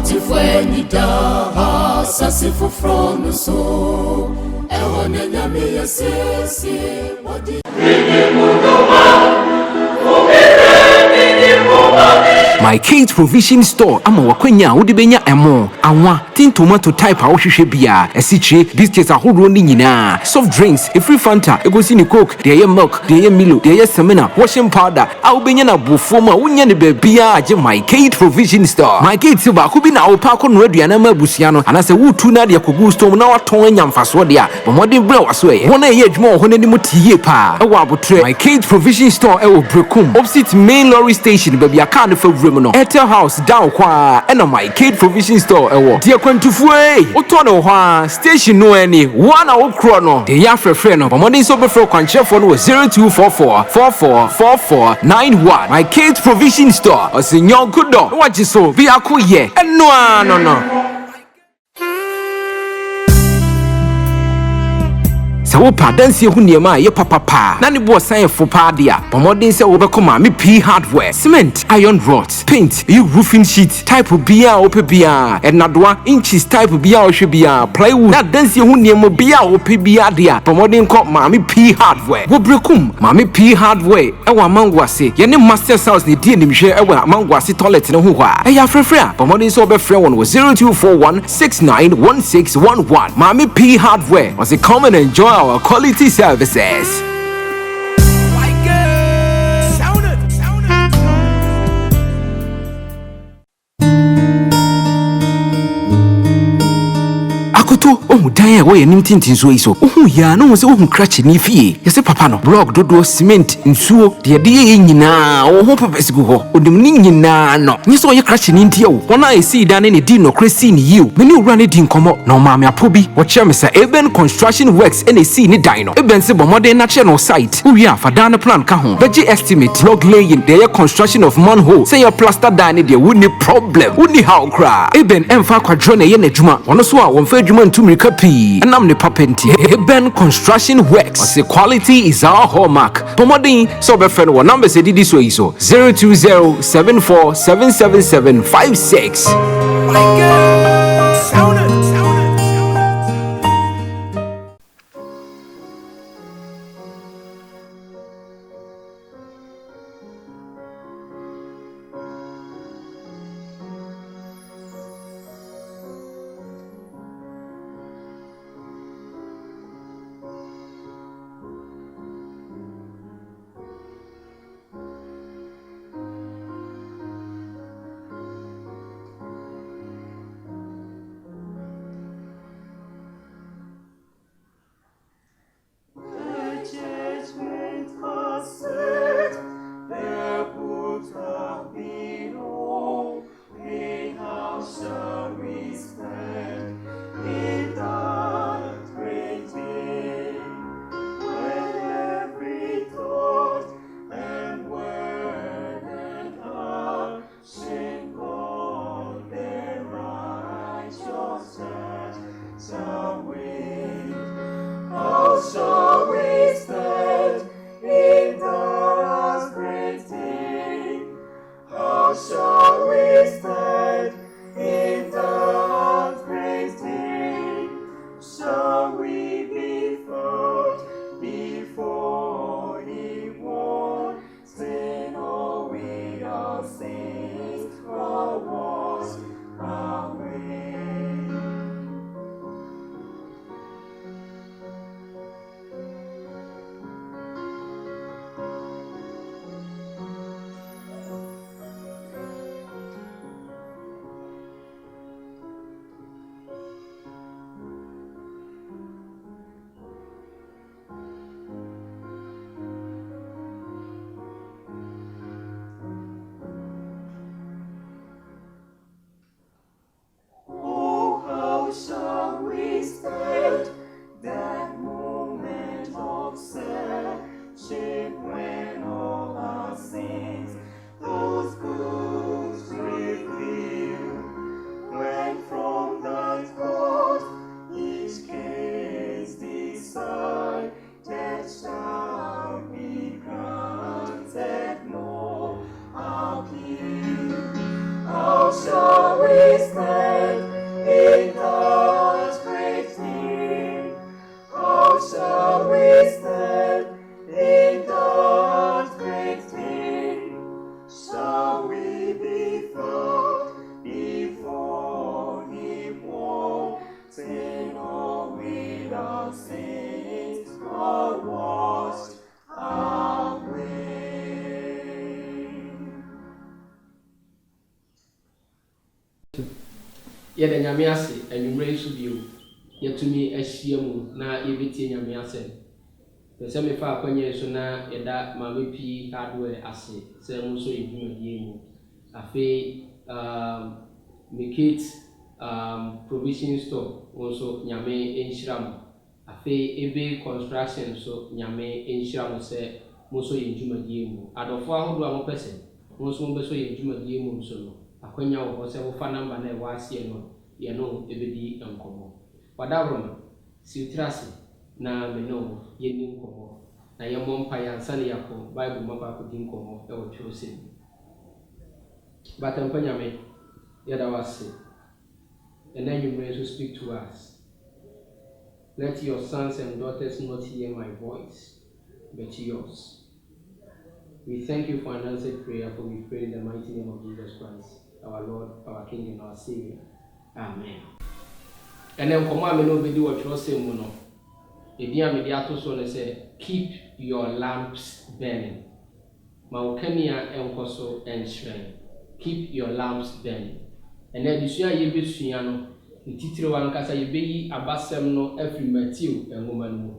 Tifwenida sasifu from so ewane nyame yesesi wadi My Kate Provision Store ama wakwenya wode benya emo anwa tin tomato type a wohwehwe bia esichire biscuits ahoro ni nyina soft drinks free Fanta egosi ni Coke de milk de Milo de Semina washing powder a wobenya na bofo ma wonya ne babia age My Kate Provision Store. My Kate ba ko bi na wo pa ko no aduana ma busia no anase wutu na de akogu store na waton anyamfaso de a bomodin bra waso ye wona ye adwuma wo nani mutiye pa e wa abotre. My Kate Provision Store e wo Brekum opposite main lorry station babia car no fa no Airtel House down kwa and My Kate Provision Store ewo dia kwantufue oto no ho station no ani one wo kro no de ya frefre no bomodin so befro kwanchefo no 0244 444491 My Kate Provision Store osinyon kudo wajiso bi akoye eno no Sawo padansi hu niema ye papa na ne bo san fo pa dia pomodin se wo be koma me P hardware cement iron rods paint you roofing sheet type bia ope bia enadoa inches type bia ohwe bia plywood na dansi hu niema bia ope bia dia pomodin ko ma me P hardware wo Brekum ma me P hardware e wa mangwase ye ne master house ne die nimhwe e wa mangwase toilet ne ho hwa e ya frefre a pomodin se wo be frɛ won 0241691611 ma me P hardware was a common enjoy our quality services. Akoto omudan we yanim tintin so iso ohu ya no se ohu krache ni fie yese papa no block dodo cement nsuo de ye nyina ohu pepesigu ho odim ni nyina no nyeso ye krache ni ntia wo wona esi dan ne di no kresi ni yiu meni owura ne di nkomo na maame apobi wo chemisa Eben Construction Works NAC ni dan no Eben se bomodern na che no site uwi afadan plan ka ho beji estimate block laying de ye construction of manhole say your plaster dan ne de woni problem woni how kra Eben emfa kwadro na ye na djuma wono so a wonfa adwuma ntumrika pi enam ne papenti Eben Construction Works say quality is our hallmark pomodin so be friend wo number say didi so iso 0207477756 my God sound it. Yɛda nyame ase anwummerɛ so bio yɛtumi ahyia mu na yɛbɛtie nyame ase. Pɛsɛ mefa akwanya so na yɛda maame pii hardware ase sɛ mo so yɛ dwumadie mu. Afei Mikate provision store also nyame enhyira mo. Afei ebe construction so nyame enhyira mo sɛ mo so yɛ dwumadie mu. Adɔfo ahodo a mo pɛsɛ mo so mo bɛ so yɛ dwumadie mu so no. Akwanya wo sɛ wo fa number na e wa asie no ye no ebedi nkomo wadabroma si utrase na me no ye ni nkomo na ye mo mpa ya nsa ne yakɔ bible mapa ko di nkomo e wo tworo se batam panyame ye da wase and then you may so speak to us. Let your sons and daughters not hear my voice but yours. We thank you for an answered prayer, for we pray in the mighty name of Jesus Christ, our Lord, our King, and our Savior. Amen. And then come on, me no be do what you say, mono. Edia me dia to so ne say, keep your lamps burning. Ma okania enkoso enhyren. Keep your lamps burning. And then disua ye besua no, titire wan kasa ye beyi abasem no afri Matthew enwoma no.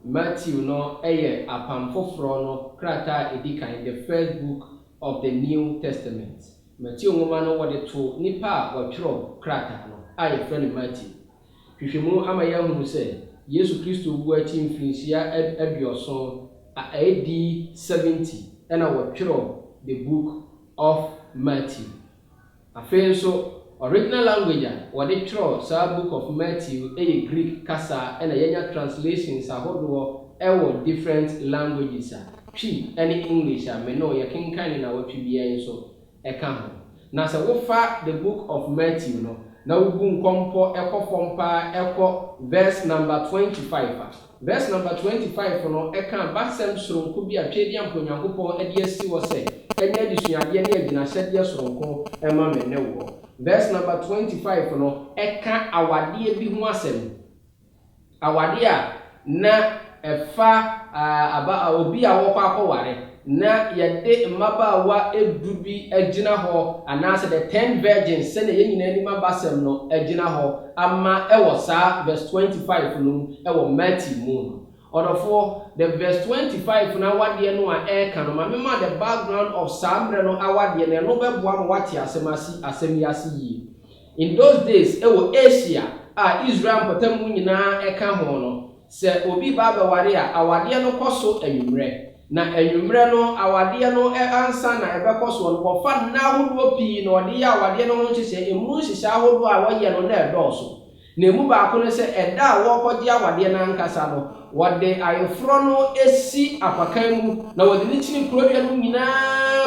Matthew no eye apam foforo no krata edikan, the first book of the New Testament. Matthew nwoma no wode to nipa watworo krata no aye friend Matthew. Hwehwemu ama ya hunu se Yesu Kristo bu achi mfinhyia aduoso AD 70 ena watworo the book of Matthew. Afei so original language wode tworo sa book of Matthew Greek kasa ena yenya translations ahodo ewo different languages twi any English me no ye kenkan na watwi bia so eka ho. Na se wo fa the book of Matthew no na wubu nkompo ekofompa eko verse number 25. Verse number 25 no eka basem soronko bi atwedi amponyankopon ade asi wo se enya disuade ne agina hyede soronko ema me ne wo. Verse number 25 no eka awade bi ho asem. Awade a na efa aba obi a wo kwa akoware na yede mabaawa edubi agina ho anase the 10 virgins se na yenyina ni mabasem no agina ho ama ewo sa verse 25 no ewo Matthew mu. Odofo the verse 25 na wade no a eka no mama the background of samre no awade no no beboa mo wate asem yasi yi. In those days ewo Asia Israel potamu nyina eka ho no se obi baba ware a awade no koso anwumre na anwumre no awade no ansa na ebekoso no kofa na ahodo pii no ode ya awade no ho hyehye emu hyehye ahodo a woye no na edoso na emu ba ko no se eda a wo koje awade na ankasa no wode ayefro no esi apakan mu na wode ni chini kurobia no nyina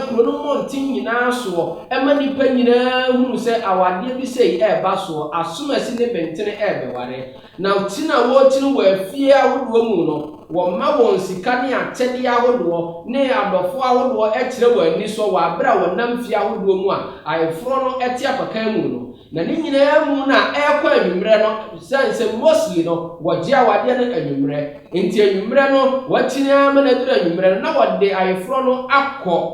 kuro no montin nyina so ema nipa nyina hunu se awade bi sei eba so asomasi ne bentene ebeware na utina wo tinu wa fie ahodo mu no wo ma won sika ne atede ahodo ne adofo ahodo ekire wa ni so wa bra wo nam fie ahodo mu a ayefro no eti apakan mu no na ni nyina mu na ekwa anwumre no sense mostly no woje awade no anwumre enti anwumre no watina ma na dura anwumre no na wode ayefro no akọ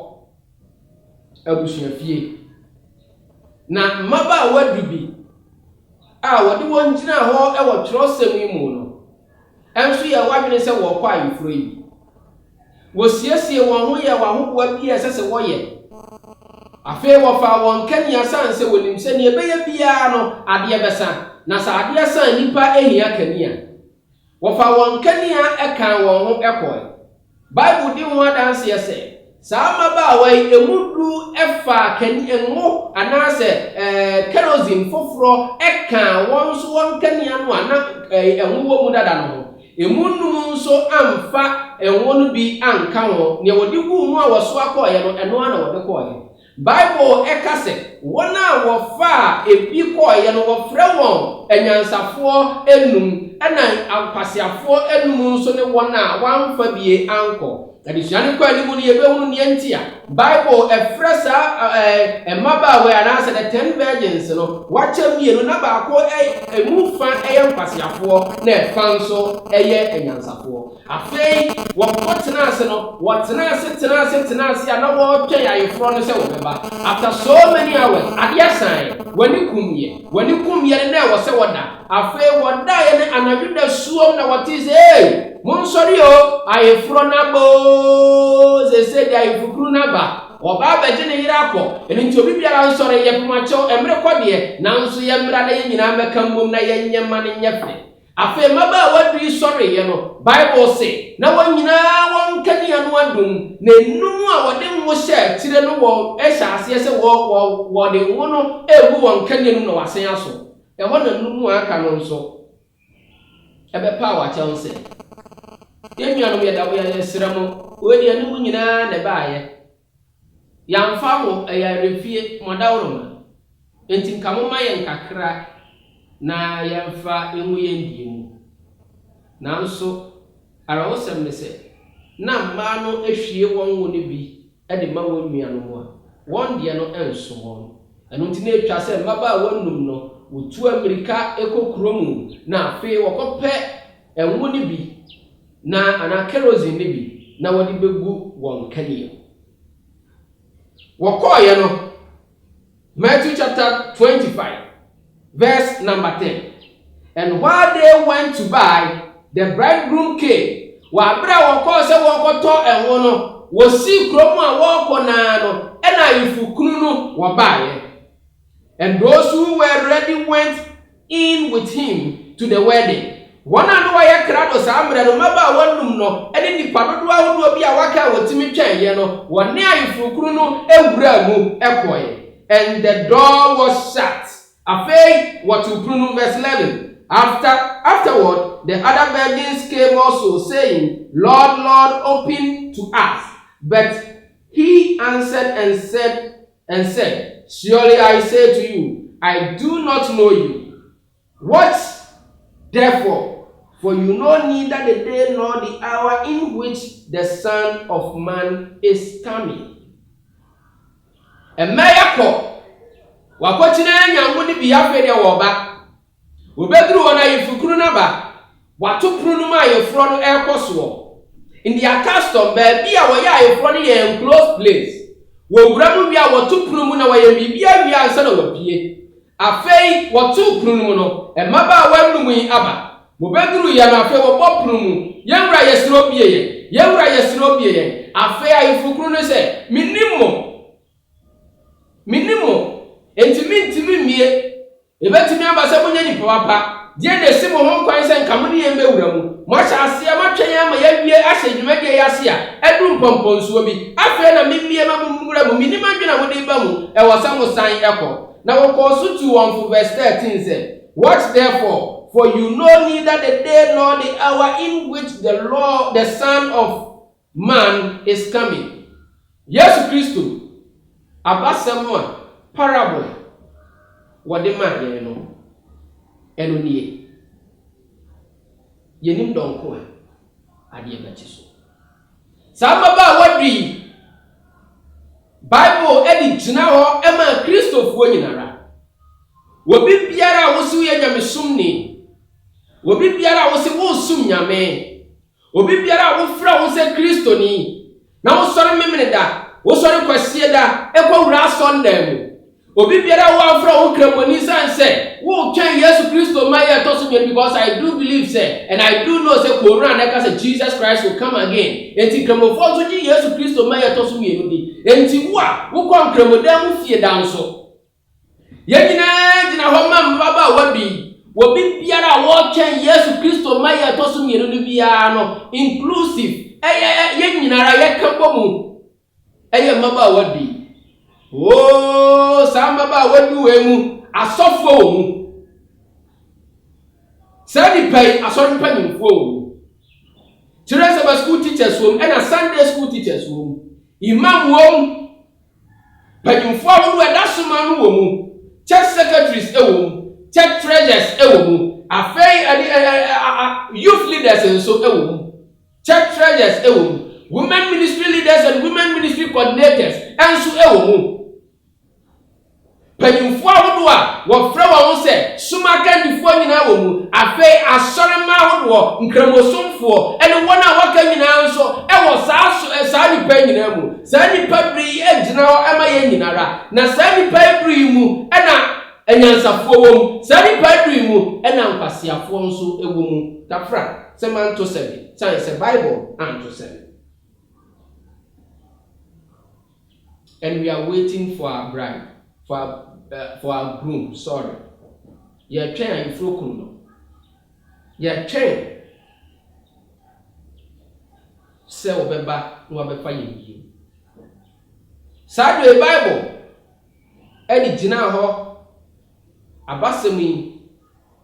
abusua fie na maba wadubi a wode won gina ho e wo trosem mu no enso ye wadwene se wo kwa ayefro yi wo siesie won ho ye wa hoboa bi esese wo ye afi wo fa won kania sanse wonim se ne ebeye bia no ade besa na sa ade san nipa ehia kania wo fa won kania ekan won ho ekoi bible di ho adanse ye Sama ba wai emudu efa kani enwo anase kerosene foforo eka wonso won kani anu ana enwo mu dada no emunu nso amfa enwo no bi anka ho ne wodi gu mu a woso akoye no eno ana wodi koye bible ekase wona wofa ebi koye no wofre won enyansafo enum ena akwasiafo enum nso ne wona wanfa bie anko adisuane kwa ni mu ni ebe hunu ne ntia Bible efresa emaba we anase the 10 virgins no wacha mienu na ba ko emu fa mpasiafo na efa nso enyansafo afei wokotena ase no wotena ase ana wo twa yayefro no se wo beba after so many hours adia san wani kumye na wo se woda afei woda ye ne anadweda suom na wotize monsori o ayefro na bo ze se dia ayefukuru na ba oba beje ne yira akọ eni nti obi biara nsori ye pemacho emre kode na nso ye mra na ye nyina meka mbom na ye nyema ne nyefe afi maba wadu sori ye no Bible say na wonyina wonkani anu adum na enum a wode nwo hye tire no wo ehya ase se wo de nwo no egu wonkani anu na wasen aso ho na num aka no nso ebe power chance yenuanom ye dawo ye sremo odi anu nyina na baaye yamfa wo ya refie modawroma enti nkamoma ye nkakra na yamfa emu ye ndiemu nanso arawosem ne se na mma no ehwie wonwo ne bi e de ma won nuanom a won de no enso won enu nti na etwa se maba wonnum no wotu Amerika ekokromu na afi wokope enwo ne bi na ana kerosene ne bi na wodi begu won kaniye wakoye no Matthew chapter 25 verse number 10 and while they went to buy the bridegroom came wa bra wako se wokoto enwo no wosi kromu a woko na no ena ifukunu no wabaye and those who were ready went in with him to the wedding. One and why I crowd was amber no maba wonum no ene nipa dodo ahodo bi a waka wotimi twen ye no wone ayifukuru no ewura mu ekoye and the door was shut. Afei what to prove verse 11. Afterward the other virgins came also saying, Lord, Lord, open to us. But he answered and said, surely I say to you, I do not know you. What therefore? For you know neither the day nor the hour in which the Son of Man is coming. Emayako wakochina nyangu ni biafe de woba obedru wona yefukuru na ba watupru no ma yefro no ekoso in their custom be bia wo ya yefro no ye close place wo gura mu bia watupru mu na wo ye bibia bia ansa na wapie afei watupru mu no emaba wanum yi aba Mobedru ya na afi wo bopru mu yewura yesiro bie ye afi ayifukuru no se minimo entimi mie ebetimi ambasa munye ni papa die na simo ho kwan se nkamuni ye mbewura mu mo acha ase amatwen ama ya wie ahye dwumade ya ase a edu mpomponsuo bi afi na mimie mamumura mu minima dwena wodi ba mu e wasamo san eko na wo kosu to 1 verse 13 say what therefore for you know neither the day nor the hour in which the Son of Man is coming. Yes, Christo. Abasamwa parable. Wade ma ye no. Eno nie. Yenim donko ade e bachi so. Sama ba wadi Bible edi gina ho e ma Christofo nyinara. Obi biara wo si ye nyamesumni. Obi biara wo se wo sum nyame obi biara wo fra wo se Kristo ni na wo sori memene da wo sori kwasie da ekowura Sunday mu obi biara wo afra wo kramoni sanse wo twen Yesu Kristo ma ye to so because I do believe say and I do know say korona na ka say Jesus Christ will come again enti kramofo so ji Yesu Kristo ma ye to so mienu di enti wo a wo kon kramoda mu fie da nso ye gina ho ma baba wadi Wobi biara wo chen Yesu Kristo ma ye to so mienu ni bia no inclusive ye nyinara ye kambo mu maba wadi sa maba wadi we mu asofo mu sadi pay asori panyimfo mu children's school teachers wo and Sunday school teachers wo imam wo panyimfo wo da soma no wo mu church secretaries wo church treasures ewo afei youth leaders so ewo church treasures ewo women ministry leaders and women ministry coordinators enso ewo mu panyimfo ahodo a wɔfrɛ wɔn sɛ sumakandifo nyinaa wɔ mu afei asɔrema ahodo nkramosomfo ɛne wɔn a wɔka nyinaa nso ɛwɔ saa nipa nyinaa mu saa nipa biri egyina hɔ ɛma yɛ nyinara na saa nipa biri mu ɛna enyansafo wɔ mu saa nipa biri mu ɛna nkwasiafo nso ɛwɔ mu tafra sɛ manto sɛbi sɛ Bible anto sɛbi. And we are waiting for our bride, for our groom. Sorry, you're trying to focus. You're trying. Say obeba no abefa ye. Sadwe Bible. Edi gina ho. Abasemi.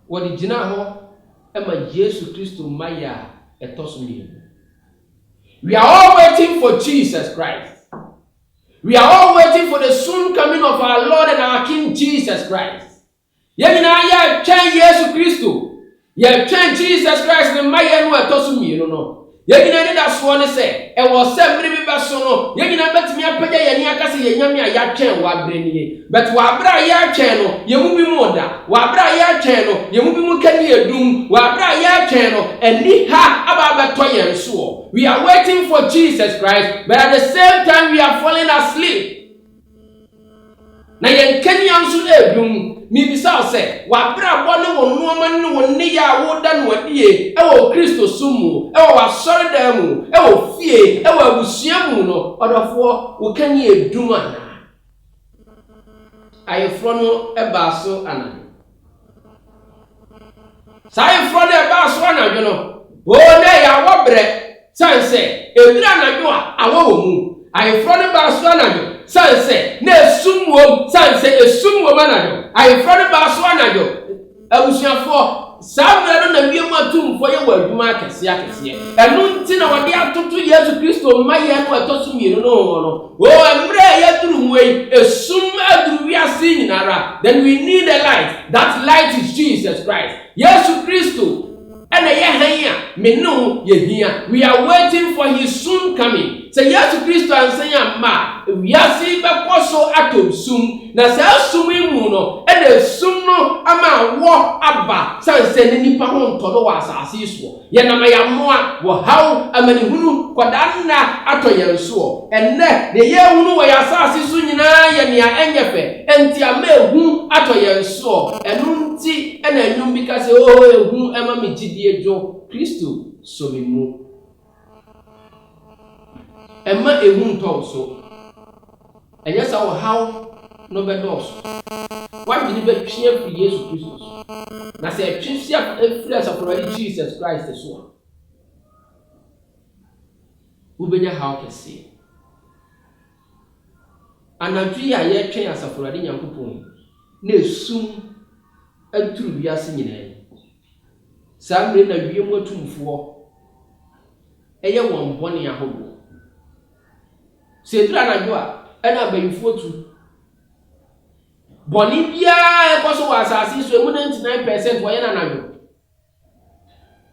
Wodi gina ho. Ema Yesu Kristo maya etosumi. We are all waiting for Jesus Christ. We are all waiting for the soon coming of our Lord and our King Jesus Christ. Yɛnyina yɛ twɛn Yesu Kristo. Yɛ twɛn Jesus Christ ne mayɛ no ɛtɔ so mmienu no. Yɛnyina ne da soɔ ne sɛ ɛwɔ sɛ mmere bi bɛso no. Yɛnyina bɛtumi apagya yɛn aka sɛ yɛnyame a yɛatwɛn wɔ abere nie. But wɔ abere a yɛatwɛn no, yɛmu bi mu da. Wɔ abere a yɛatwɛn no, yɛmu bi mu kani edum. Wɔ abere a yɛatwɛn no, ani ha aba abɛtɔ yɛn soɔ. We are waiting for Jesus Christ, but at the same time we are falling asleep. Na yen kenya nso edum mi bisa se wa bra bo ne wo nuoma ne wo ne ya wo da no adie e wo Kristo sumu e wo asore da mu e wo fie e wo abusua mu no odofo wo kanya edum ana ayefro no e ba so ana sa ayefro no e ba so ana no o ne ya wo bre sanse edura na dwo a awo mu ayefro no ba so ana sanse na esumwo sanse esumwo manado ayefro no ba so anado abusuafo saamra no na biemu atumfo ye wa adwuma akese enu nti na wode atoto Yesu Kristo maye no etoso mienu no o emre ya duru muei esum aduru wiase nyinara. Then we need a light. That light is Jesus Christ. Yesu Kristo ena ye hanya menu ye hia. We are waiting for his soon coming. Say Yesu Kristo ansenya ma wiase bekoso atosum na sa sumi mu no ena sum no ama wo aba sanse ne nipa ho ntodo wa asase so ye na ma ya moa wo haw amani hunu kodanna atoyenso enne ne ye hunu wo ya asase so nyina ye ne enyefe enti ama ehu atoyenso enu nti ena enwum bi ka se o ehu ema me gidie jo Kristo so me mu ema ehu ntoso enye sa wo haw no bedos why did you be twie for Yesu Kristo na se twie free as for Jesus Christ so ubenya haw kese anadwi a ye twen asafurade nyankopon na esum aturu wiase nyina samre na wiem atumfo eye won bone ahodo se dura anadwo a ena bayifo tu boni bia ekoso wa asase so emu 99% wo ye na anadwo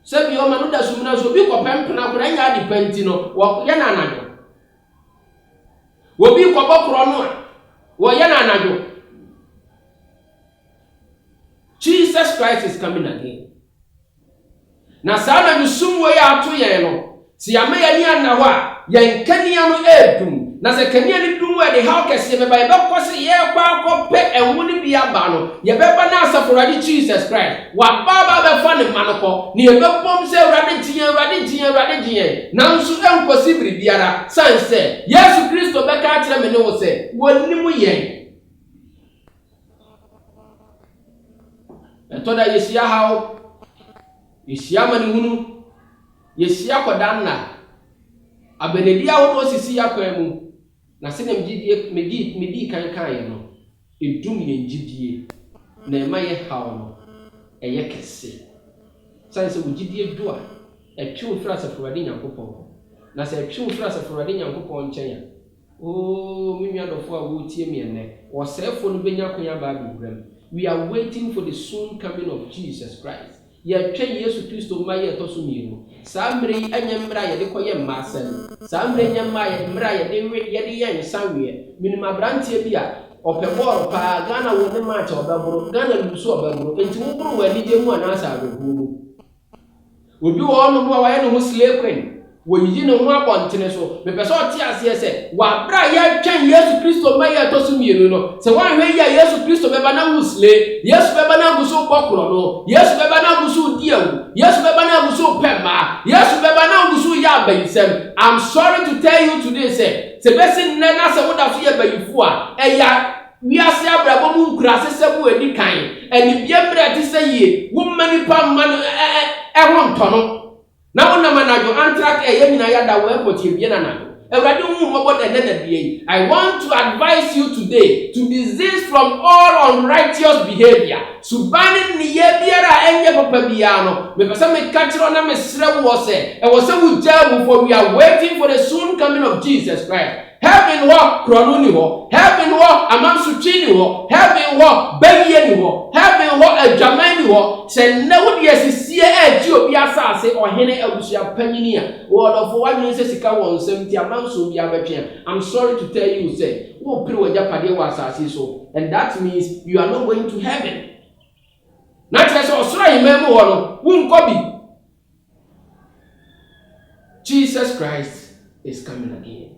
se bi o manu da sumuna so bi ko pempena kora nya di penti no wo ye na anadwo wo bi ko bokro no wo ye na anadwo. Jesus Christ is coming again. Na sana nusum we ato yen no ti ya me ni anaho a yen kania no edum na se kania ni dum we de how kese me ba ye bekose ye kwa akọ pe enwu ni bia ba no ye beba na asafurade Jesus Christ wa baba be fa ne manoko ni ye bebom se urade gien na nsu enkosi biribiara sanse Yesu Kristo be ka kire me ne wo se wonni mu yen etoda yesia hawo yesia mani hunu yesia kodanna abenedia wo sisi yakwa mu na se nem gidie medi kan no edum ye gidie na ema ye hawo no eye kese sanse wo gidie do a etwe ofra safurade nyankopon na se etwe ofra safurade nyankopon nchen o minwa dofo a wo tie mi ene wo sefo no benya konya ba bi gram. We are waiting for the soon coming of Jesus Christ. ye twa Yesu Kristo ma ye to so mienu saa mre anya mra ye de koye masem saa mre nya ma ye mra ye de ye nsanwe minima brantie bia opebor pa Ghana wo ne match obaburo Ghana lusu obaburo enti wo buru wani de mu anasa agogo obi wo no mo wa ye no slave queen wo yi no ho abontene so me pese o ti ase se wa bra ya twan Yesu Kristo ma ye to so mienu no se wa hwe ya Yesu Kristo beba na musle Yesu beba na gusu kokoro no Yesu beba na gusu diawu Yesu beba na gusu pema Yesu beba na gusu ya bayisem. I'm sorry to tell you today say se besi nne na se woda so ye bayifu a eya wiase abrabo mu nkura sesebu edi kan eni biembre ti se yie wo mani pa man ho ntono na wona manajo antrak ye nyina ya da wo airport ye bia na Ewrade hu mobo de na die. I want to advise you today to desist from all unrighteous behavior. Subani ni ye biara enye papa bia no. Me pesa me kachiro na me sre wo se. E wo se wu jamu for we are waiting for the soon coming of Jesus Christ. Heaven walk kronuni ho. Heaven walk amam suchini ho. Heaven walk begie ni ho. Heaven walk ajamani ho. Se na wo de asisie eji obi asase ohene abusua panyini a. Word of one say sika won nsem ti amanso bia betwe. I'm sorry to tell you say wo pere wajapade wa asase so, and that means you are not going to heaven. Na tell so osoro yememu ho no wunko bi. Jesus Christ is coming again.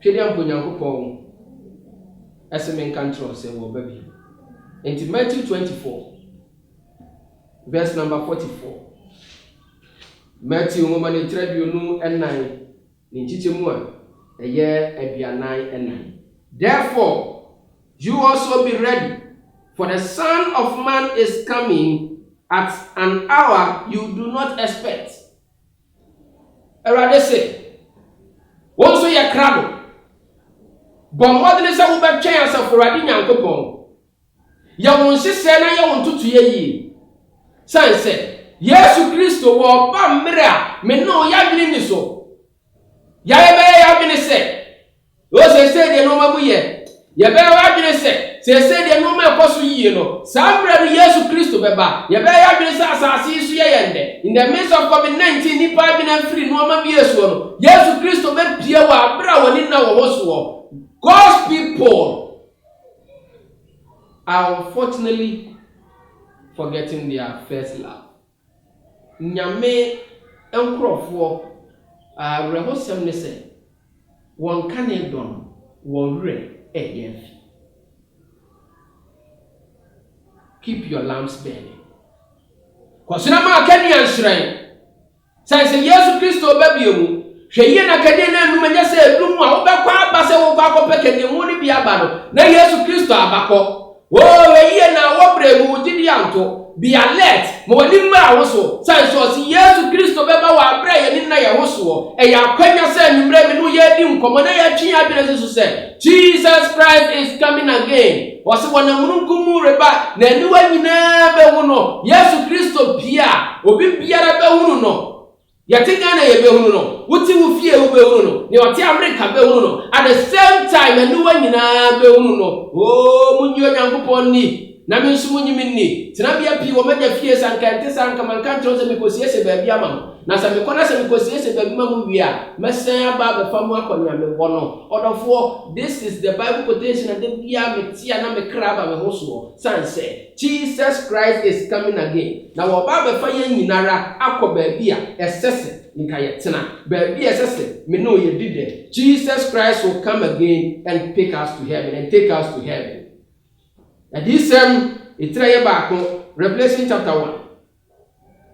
Hwede ampo Nyankopon eseme nkantrol se wo ba bi. In Matthew 24 verse number 44. Matthew ngomane trabionu enan ni chichemu a eye aduanan enan. Therefore you also be ready, for the Son of Man is coming at an hour you do not expect. Erade say wonso ye krado bon modele sa wo be twen asafo Erade Nyankopon ya won hye na ya won tutu ye yi sanse Yesu Kristo wo ba mre a me no ya dwene ni so ya ebe ya dwene se o se de no mabu ye ya be ya dwene se de no ma ekoso yie no sa mre no Yesu Kristo beba ya be ya dwene se asase su ye yende in the midst of COVID-19 ni pa bi na free no ma bi Yesu no Yesu Kristo be pie wa abra woni na wo so God's people are unfortunately forgetting their first love. Nyame enkrofo rehosem ne se won kane don won re eyef. Keep your lamps burning. Kwasina ma kani anshren. Say Yesu Kristo ba biemu. Hweye na kane na enu manya se edum a wo be kwa aba se wo kwa kopeke ne mu ni bia ba no na Yesu Kristo abakọ. Wo hweye na wo bremu gidi anto. Be alert, mo wani mra wo so. Say so si Yesu Kristo beba wa abra ye ni na ye wo so. E ya kwanya se nwumre me no ye di nkomo na ya twi abire so say Jesus Christ is coming again. Wase wona mununkumu reba na eniwa nyina be hu no. Yesu Kristo bia obi biara be hu no. Yati Ghana ye be hu no. Wuti wu fie wu be hu no. Ni wati America be hu no. At the same time eniwa nyina be hu no. Oh munyo Nyankopon ni na me nso munyimi ni tena bia pi wo meja fie sankante sanka manka tro se me kosiese ba bia ma na se me kona se me kosiese ba bia mu bia mesan aba be famu akonya me bono odofo. This is the Bible quotation and the bia me tia na me kraba me hoso san say Jesus Christ is coming again. Na wo ba be fa ye nyinara akoba bia esese nka ye tena ba bia esese me no ye dide. Jesus Christ will come again and take us to heaven and take us to heaven. And this itraye baako Revelation chapter 1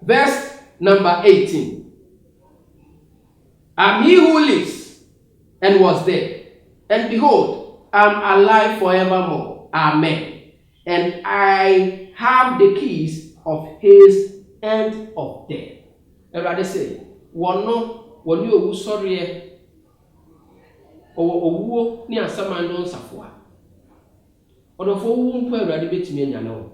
verse number 18. I'm he who lives and was dead, and behold, I'm alive forevermore. Amen. And I have the keys of his and of death. Everybody say, wono woni owu sori owuo ni asamando nsafo Odofo wu mpo Awurade betimi anya no.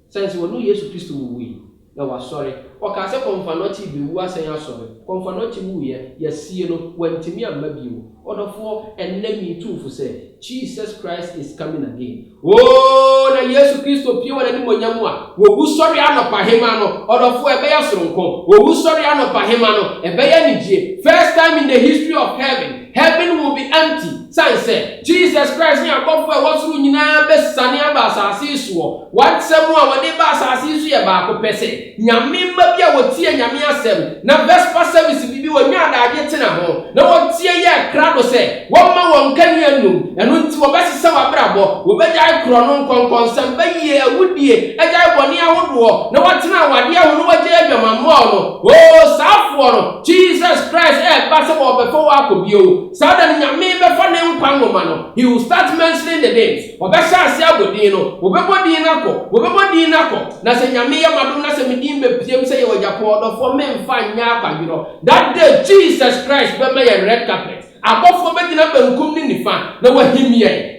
Sense wonu Yesu Kristo wu yi na wa sorry Okase Komfanoti be wu asan asore. Komfanoti wu ye sie no wantimi amma biwo. Odofo enemi tu fu say Jesus Christ is coming again. Oh, na Yesu Kristo pie wona ni monyamu a wo wu sori anopa hema no odofo ebeya soronko wo wu sori anopa hema no ebeya nijie. First time in the history of heaven will be empty. Say Jesus Christ ni akofo e wosuru nyina be sane aba asase so. What semu a wode ba asase so ye ba ko pese. Nyame ma bia wotie nyame asem. Na Vesper service bibi wo nya da age tena ho. Na wotie ye krado se. Wo ma won kan yanu. Enu nti wo besesa wa brabo. Wo beja kro no nkonkonsam ba yie awudie. Eja boni ahodo. Na wotena awade aho no waje adwamammo no. Oh, safo no. Jesus Christ ba se wo befo wa akobio. Sada nyame be fa ne nkwanwoma no. He will start mentioning the names. Obesa ase abodin no. Obebodin nako. Na se nyame ya madom na se medin be piem se ye wajapo odofo memfa nya akwadiro. That day Jesus Christ be me ye red carpet. Abofo be dina bankum ni nifa na wahimie.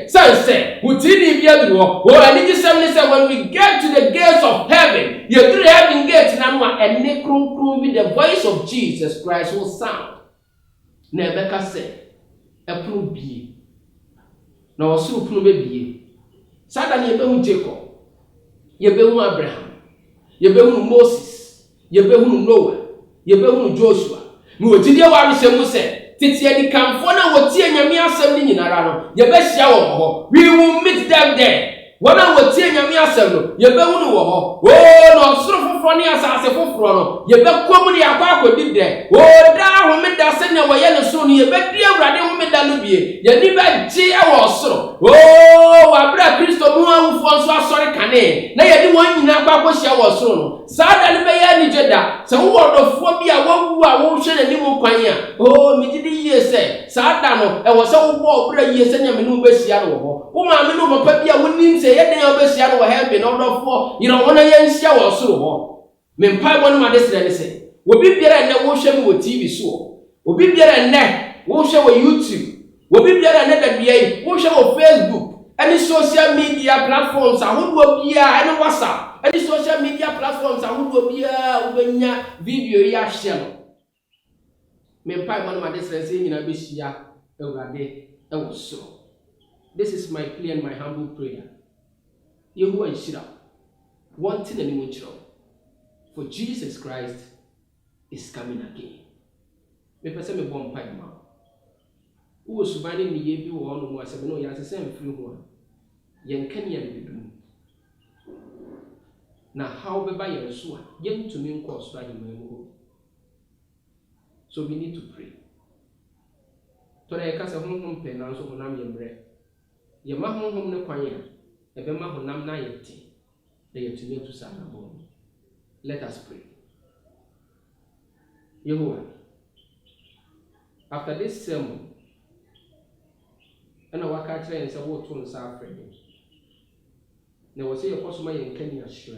Say wutini bia duro. O ani gisem ni say when we get to the gates of heaven, you through heaven gates na ma ene krunkrum with the voice of Jesus Christ will sound. Na ebeka say epru bie. Na osuru pru be bie. Sada ni ebehu Jacob. Yebehu Abraham. Yebehu Moses. Yebehu Noah. Yebehu Joshua. Mi wotide wa risemu se tete adi kamfo na wotie nyame asem ni nyinara no yebehia wo ho. We will meet them there. Wana wotie nyame asem no yebehu no wo ho. Oh no soro foforo ni asase foforo no yebekom ni akwa akodi de. Oh da homeda se ne wo ye no so no yebedi awurade homeda no bie ye ni ba ji e wo soro. Oh wa bra Kristo mu awufo nso asori kane na ye di won nyina akwa akohia wo soro no. Sada ni be ya ni jeda se wo odofo bia wawu a wo hwe na ni mu kwan a. Oh mi gidi ye se sada no e wo se wo bo obra ye se nyame no behia no ho. Wo ma me no papa bia wonim se ye den obehia no wo heaven odofo you know wona ye nhia wo soro ho. Me mpa bo no ma desire ni se obi biara ne wo hwe mi wo TV so. Obi biara ne wo hwe wo YouTube. Obi biara ne da bia yi wo hwe wo Facebook. Any social media platforms ahodo bia any WhatsApp. Any social media platforms ahodo bia ubenya video ya share no. Me mpa mo ma desire say nyina be hia Awurade e wo so. This is my plea and my humble prayer. Yehovah Ishira. One thing and one chiro. For Jesus Christ is coming again. Me pese me bom pa ma. Wo subane ni ye bi wo no mo asebe no ya sese mfiri ho. Yen kan ya bidum. Na how be ba ye so a yem to me nko so ahemmu. So we need to pray. To na yeka se honhom pe na so honam yembre. Ye ma honhom ne kwan ya e be ma honam na yete. Na yetumi to sa na bo. Let us pray. Yehovah, after this sermon, and I walk out and say, what to say, friend? Now, say, of course, my Kenya sure.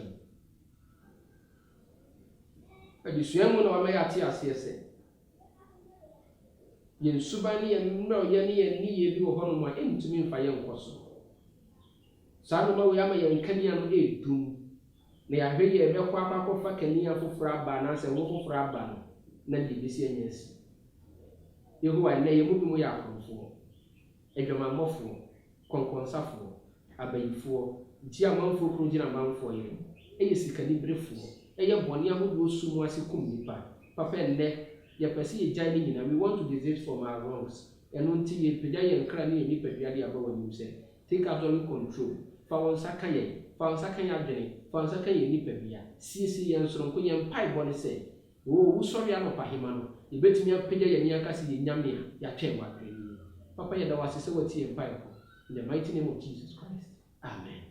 But you swim on our Mayati as he said. Yen Subani and no Yanni and Ni, you honor my end to me for young person. Sanoma, we are my Kenya aid doom. They are very a Belquapa for Kenya for Fraban as a wolf for Fraban. Nadi bisi anyesi. Yehovah na ye mubi mu ya akonfo. Edwama mofo, konkonsafo, abayifo, nti amanfo krojina amanfo ye. Eye sikani brefo, eye boni ahodo sumu asikum nipa. Papa enne, ye pese ye gyan ni nyina. We want to desist from our wrongs. Eno nti ye peda ye nkra ni nipa duade aba wani se. Take absolute control. Fa won saka ye, fa won saka ya dwene, fa won saka ye nipa bia. Sisi ye nsoronko ye mpai boni se. Oh, sorry, I'm a pahimano. You bet me a pay and yakasi yamia, Yachewa. Papa, you know, I say what he and Bible. In the mighty name of Jesus Christ. Amen.